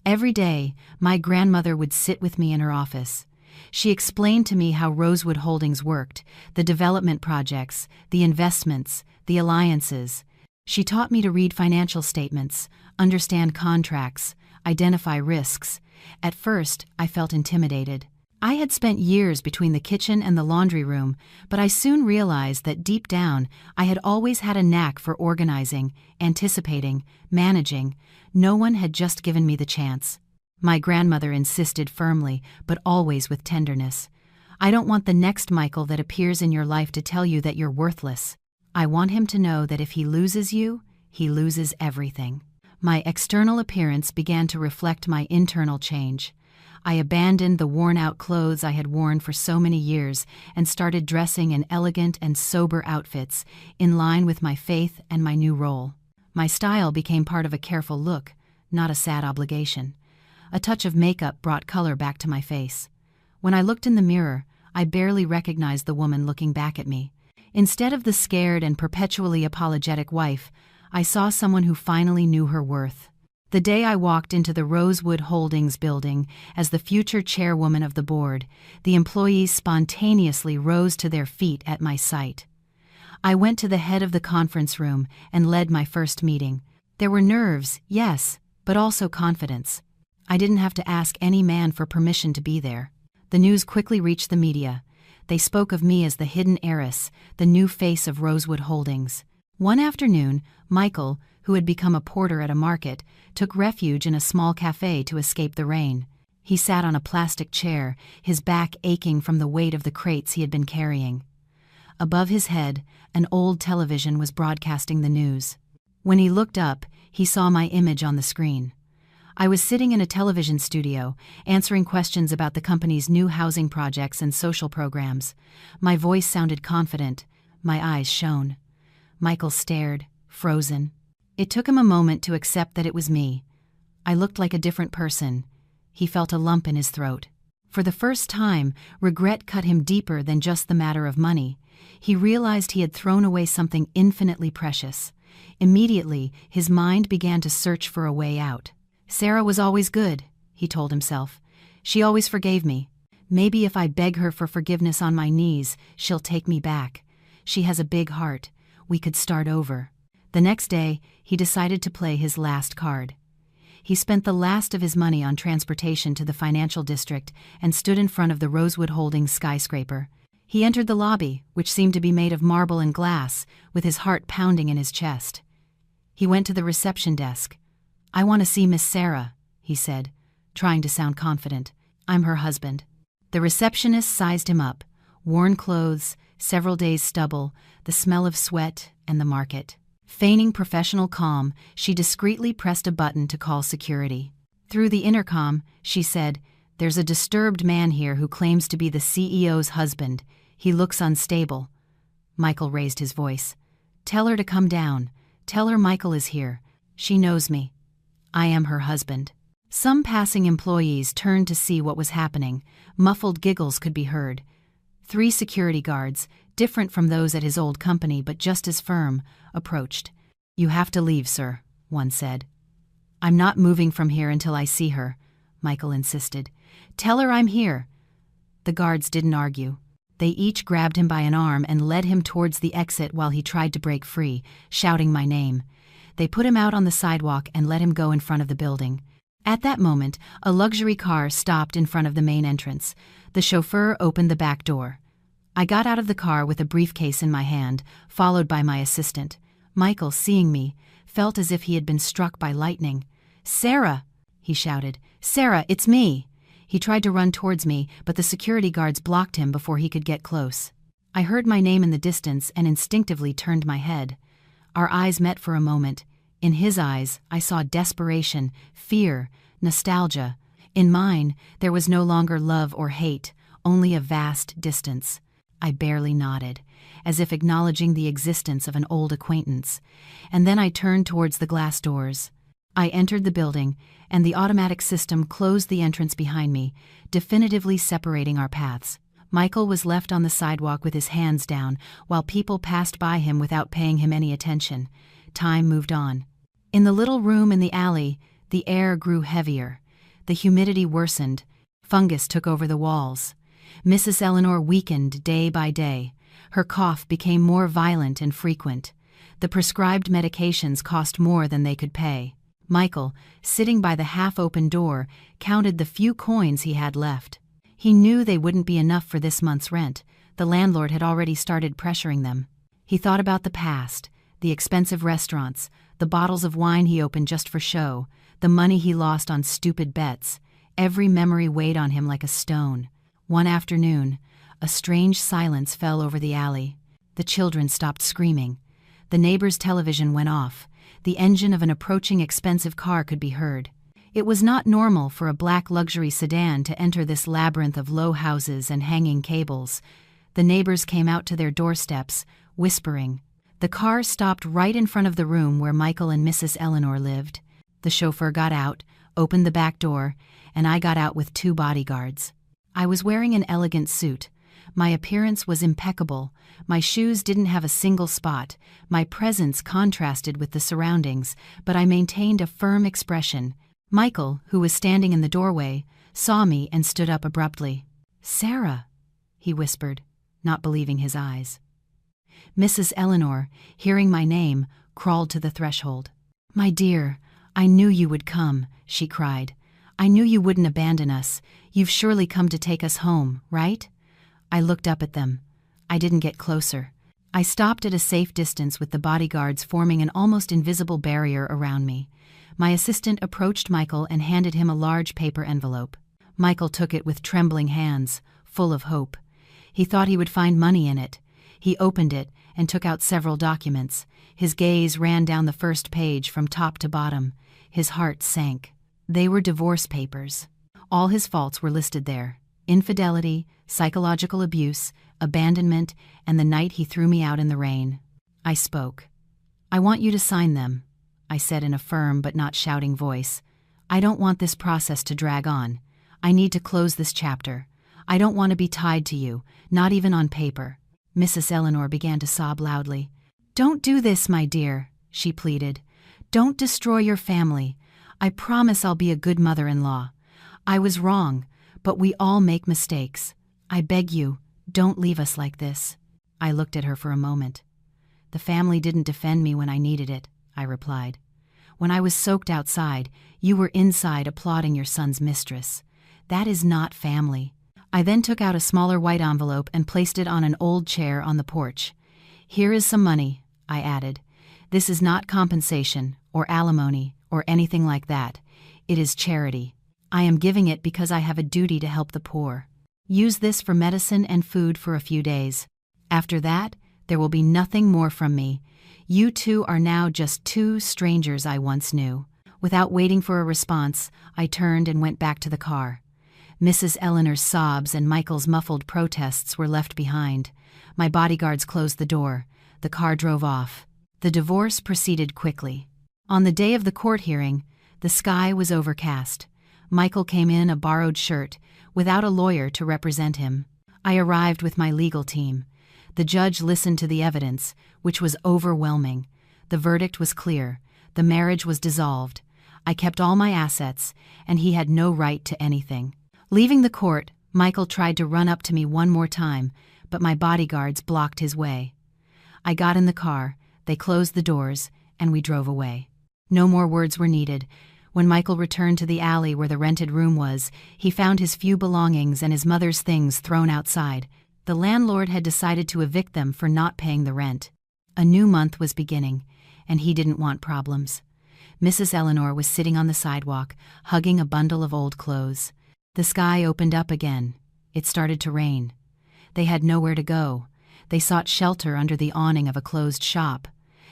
Every day, my grandmother would sit with me in her office. She explained to me how Rosewood Holdings worked, the development projects, the investments, the alliances. She taught me to read financial statements, understand contracts, identify risks. At first, I felt intimidated. I had spent years between the kitchen and the laundry room, but I soon realized that deep down, I had always had a knack for organizing, anticipating, managing. No one had just given me the chance. My grandmother insisted firmly, but always with tenderness. "I don't want the next Michael that appears in your life to tell you that you're worthless. I want him to know that if he loses you, he loses everything." My external appearance began to reflect my internal change. I abandoned the worn-out clothes I had worn for so many years and started dressing in elegant and sober outfits, in line with my faith and my new role. My style became part of a careful look, not a sad obligation. A touch of makeup brought color back to my face. When I looked in the mirror, I barely recognized the woman looking back at me. Instead of the scared and perpetually apologetic wife, I saw someone who finally knew her worth. The day I walked into the Rosewood Holdings building as the future chairwoman of the board, the employees spontaneously rose to their feet at my sight. I went to the head of the conference room and led my first meeting. There were nerves, yes, but also confidence. I didn't have to ask any man for permission to be there. The news quickly reached the media. They spoke of me as the hidden heiress, the new face of Rosewood Holdings. One afternoon, Michael, who had become a porter at a market, took refuge in a small cafe to escape the rain. He sat on a plastic chair, his back aching from the weight of the crates he had been carrying. Above his head, an old television was broadcasting the news. When he looked up, he saw my image on the screen. I was sitting in a television studio, answering questions about the company's new housing projects and social programs. My voice sounded confident. My eyes shone. Michael stared, frozen. It took him a moment to accept that it was me. I looked like a different person. He felt a lump in his throat. For the first time, regret cut him deeper than just the matter of money. He realized he had thrown away something infinitely precious. Immediately, his mind began to search for a way out. "Sarah was always good," he told himself. "She always forgave me. Maybe if I beg her for forgiveness on my knees, she'll take me back. She has a big heart. We could start over." The next day, he decided to play his last card. He spent the last of his money on transportation to the financial district and stood in front of the Rosewood Holdings skyscraper. He entered the lobby, which seemed to be made of marble and glass, with his heart pounding in his chest. He went to the reception desk. "I want to see Miss Sarah," he said, trying to sound confident. "I'm her husband." The receptionist sized him up. Worn clothes, several days' stubble, the smell of sweat, and the market. Feigning professional calm, she discreetly pressed a button to call security. Through the intercom, she said, "There's a disturbed man here who claims to be the CEO's husband. He looks unstable." Michael raised his voice. "Tell her to come down. Tell her Michael is here. She knows me. I am her husband." Some passing employees turned to see what was happening. Muffled giggles could be heard. 3 security guards, different from those at his old company but just as firm, approached. "You have to leave, sir," one said. "I'm not moving from here until I see her," Michael insisted. "Tell her I'm here." The guards didn't argue. They each grabbed him by an arm and led him towards the exit while he tried to break free, shouting my name. They put him out on the sidewalk and let him go in front of the building. At that moment, a luxury car stopped in front of the main entrance. The chauffeur opened the back door. I got out of the car with a briefcase in my hand, followed by my assistant. Michael, seeing me, felt as if he had been struck by lightning. "Sarah!" he shouted. "Sarah, it's me!" He tried to run towards me, but the security guards blocked him before he could get close. I heard my name in the distance and instinctively turned my head. Our eyes met for a moment. In his eyes, I saw desperation, fear, nostalgia. In mine, there was no longer love or hate, only a vast distance. I barely nodded, as if acknowledging the existence of an old acquaintance, and then I turned towards the glass doors. I entered the building, and the automatic system closed the entrance behind me, definitively separating our paths. Michael was left on the sidewalk with his hands down, while people passed by him without paying him any attention. Time moved on. In the little room in the alley, the air grew heavier. The humidity worsened. Fungus took over the walls. Mrs. Eleanor weakened day by day. Her cough became more violent and frequent. The prescribed medications cost more than they could pay. Michael, sitting by the half-open door, counted the few coins he had left. He knew they wouldn't be enough for this month's rent. The landlord had already started pressuring them. He thought about the past, the expensive restaurants, the bottles of wine he opened just for show, the money he lost on stupid bets. Every memory weighed on him like a stone. One afternoon, a strange silence fell over the alley. The children stopped screaming. The neighbor's television went off. The engine of an approaching expensive car could be heard. It was not normal for a black luxury sedan to enter this labyrinth of low houses and hanging cables. The neighbors came out to their doorsteps, whispering. The car stopped right in front of the room where Michael and Mrs. Eleanor lived. The chauffeur got out, opened the back door, and I got out with 2 bodyguards. I was wearing an elegant suit. My appearance was impeccable. My shoes didn't have a single spot. My presence contrasted with the surroundings, but I maintained a firm expression. Michael, who was standing in the doorway, saw me and stood up abruptly. "Sarah," he whispered, not believing his eyes. Mrs. Eleanor, hearing my name, crawled to the threshold. "My dear, I knew you would come," she cried. "I knew you wouldn't abandon us. You've surely come to take us home, right?" I looked up at them. I didn't get closer. I stopped at a safe distance with the bodyguards forming an almost invisible barrier around me. My assistant approached Michael and handed him a large paper envelope. Michael took it with trembling hands, full of hope. He thought he would find money in it. He opened it and took out several documents. His gaze ran down the first page from top to bottom. His heart sank. They were divorce papers. All his faults were listed there. Infidelity, psychological abuse, abandonment, and the night he threw me out in the rain. I spoke. "I want you to sign them," I said in a firm but not shouting voice. "I don't want this process to drag on. I need to close this chapter. I don't want to be tied to you, not even on paper." Mrs. Eleanor began to sob loudly. "Don't do this, my dear," she pleaded. "Don't destroy your family. I promise I'll be a good mother-in-law. I was wrong, but we all make mistakes. I beg you, don't leave us like this." I looked at her for a moment. "The family didn't defend me when I needed it," I replied. "When I was soaked outside, you were inside applauding your son's mistress. That is not family." I then took out a smaller white envelope and placed it on an old chair on the porch. "Here is some money," I added. "This is not compensation or alimony or anything like that. It is charity. I am giving it because I have a duty to help the poor. Use this for medicine and food for a few days. After that, there will be nothing more from me. You two are now just 2 strangers I once knew." Without waiting for a response, I turned and went back to the car. Mrs. Eleanor's sobs and Michael's muffled protests were left behind. My bodyguards closed the door. The car drove off. The divorce proceeded quickly. On the day of the court hearing, the sky was overcast. Michael came in a borrowed shirt, without a lawyer to represent him. I arrived with my legal team. The judge listened to the evidence, which was overwhelming. The verdict was clear. The marriage was dissolved. I kept all my assets, and he had no right to anything. Leaving the court, Michael tried to run up to me one more time, but my bodyguards blocked his way. I got in the car, they closed the doors, and we drove away. No more words were needed. When Michael returned to the alley where the rented room was, he found his few belongings and his mother's things thrown outside. The landlord had decided to evict them for not paying the rent. A new month was beginning, and he didn't want problems. Mrs. Eleanor was sitting on the sidewalk, hugging a bundle of old clothes. The sky opened up again. It started to rain. They had nowhere to go. They sought shelter under the awning of a closed shop.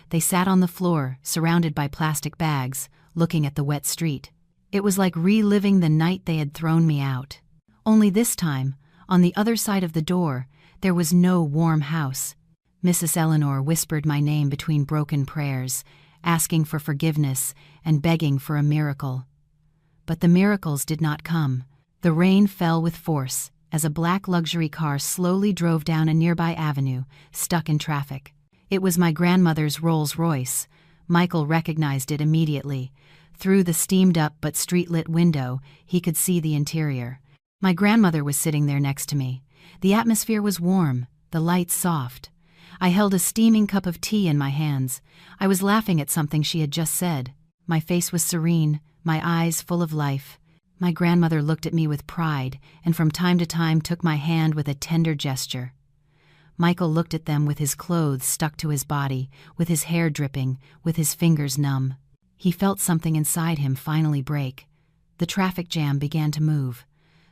They sat on the floor, surrounded by plastic bags, looking at the wet street. It was like reliving the night they had thrown me out. Only this time, on the other side of the door, there was no warm house. Mrs. Eleanor whispered my name between broken prayers, asking for forgiveness and begging for a miracle. But the miracles did not come. The rain fell with force as a black luxury car slowly drove down a nearby avenue, stuck in traffic. It was my grandmother's Rolls-Royce. Michael recognized it immediately. Through the steamed-up but street-lit window, he could see the interior. My grandmother was sitting there next to me. The atmosphere was warm, the lights soft. I held a steaming cup of tea in my hands. I was laughing at something she had just said. My face was serene, my eyes full of life. My grandmother looked at me with pride, and from time to time took my hand with a tender gesture. Michael looked at them with his clothes stuck to his body, with his hair dripping, with his fingers numb. He felt something inside him finally break. The traffic jam began to move.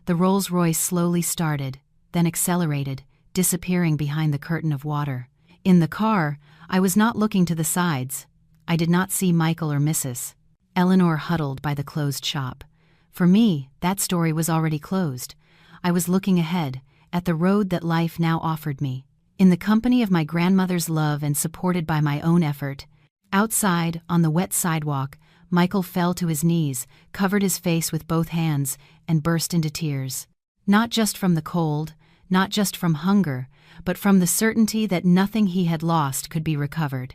The Rolls-Royce slowly started, then accelerated, disappearing behind the curtain of water. In the car, I was not looking to the sides. I did not see Michael or Mrs. Eleanor huddled by the closed shop. For me, that story was already closed. I was looking ahead, at the road that life now offered me. In the company of my grandmother's love and supported by my own effort. Outside, on the wet sidewalk, Michael fell to his knees, covered his face with both hands, and burst into tears. Not just from the cold, not just from hunger, but from the certainty that nothing he had lost could be recovered.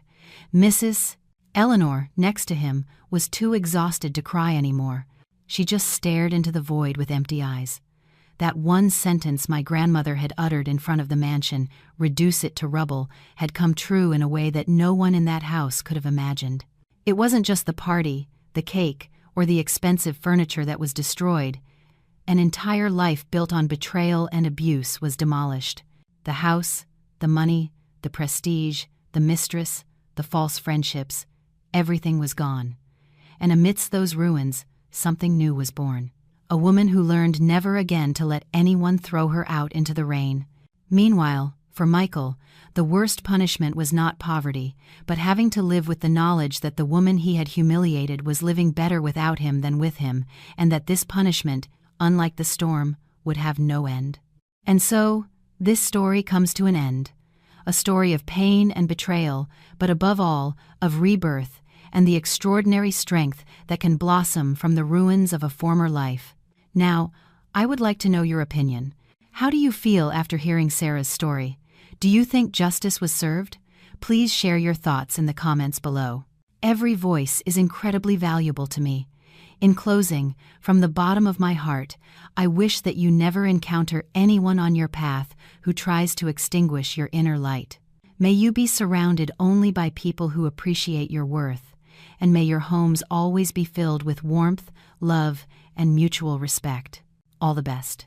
Mrs. Eleanor, next to him, was too exhausted to cry anymore. She just stared into the void with empty eyes. That one sentence my grandmother had uttered in front of the mansion, "Reduce it to rubble," had come true in a way that no one in that house could have imagined. It wasn't just the party, the cake, or the expensive furniture that was destroyed. An entire life built on betrayal and abuse was demolished. The house, the money, the prestige, the mistress, the false friendships, everything was gone. And amidst those ruins, something new was born. A woman who learned never again to let anyone throw her out into the rain. Meanwhile, for Michael, the worst punishment was not poverty, but having to live with the knowledge that the woman he had humiliated was living better without him than with him, and that this punishment, unlike the storm, would have no end. And so, this story comes to an end. A story of pain and betrayal, but above all, of rebirth and the extraordinary strength that can blossom from the ruins of a former life. Now, I would like to know your opinion. How do you feel after hearing Sarah's story? Do you think justice was served? Please share your thoughts in the comments below. Every voice is incredibly valuable to me. In closing, from the bottom of my heart, I wish that you never encounter anyone on your path who tries to extinguish your inner light. May you be surrounded only by people who appreciate your worth, and may your homes always be filled with warmth, love, and mutual respect. All the best.